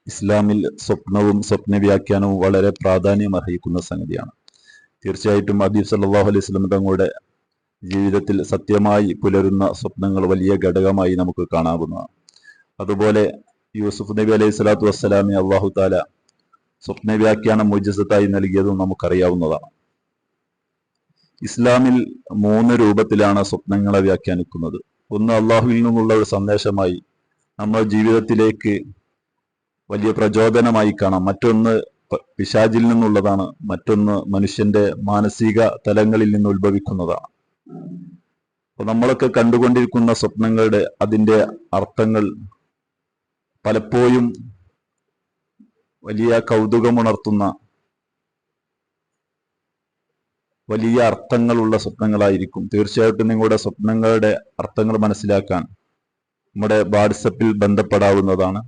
ഇസ്ലാമിൽ സ്വപ്നവും സ്വപ്നവ്യാഖ്യാനവും വളരെ പ്രാധാന്യം അർഹിക്കുന്ന സംഗതിയാണ്. തീർച്ചയായിട്ടും ഹബീബ് സല്ലല്ലാഹു അലൈഹി വസല്ലം തങ്ങളുടെ ജീവിതത്തിൽ സത്യമായി പുലരുന്ന സ്വപ്നങ്ങൾ വലിയ ഘടകമായി നമുക്ക് കാണാവുന്നതാണ്. അതുപോലെ യൂസുഫ് നബി അലൈഹി സ്വലാത്തു വസ്സലാമെ അള്ളാഹു താല സ്വപ്നവ്യാഖ്യാനം മുഅ്ജിസത്തായി നൽകിയതും നമുക്കറിയാവുന്നതാണ്. ഇസ്ലാമിൽ 3 രൂപത്തിലാണ് സ്വപ്നങ്ങളെ വ്യാഖ്യാനിക്കുന്നത്. ഒന്ന്, അള്ളാഹുവിൽ നിന്നുള്ള ഒരു സന്ദേശമായി നമ്മുടെ ജീവിതത്തിലേക്ക് വലിയ പ്രചോദനമായി കാണാം. മറ്റൊന്ന് പിശാചിൽ നിന്നുള്ളതാണ്. മറ്റൊന്ന് മനുഷ്യന്റെ മാനസിക തലങ്ങളിൽ നിന്ന് ഉത്ഭവിക്കുന്നതാണ്. അപ്പൊ നമ്മളൊക്കെ കണ്ടുകൊണ്ടിരിക്കുന്ന സ്വപ്നങ്ങളുടെ അതിന്റെ അർത്ഥങ്ങൾ പലപ്പോഴും വലിയ കൗതുകമുണർത്തുന്ന വലിയ അർത്ഥങ്ങളുള്ള സ്വപ്നങ്ങളായിരിക്കും. തീർച്ചയായിട്ടും നിങ്ങളുടെ സ്വപ്നങ്ങളുടെ അർത്ഥങ്ങൾ മനസ്സിലാക്കാൻ നമ്മുടെ വാട്സപ്പിൽ ബന്ധപ്പെടാവുന്നതാണ്.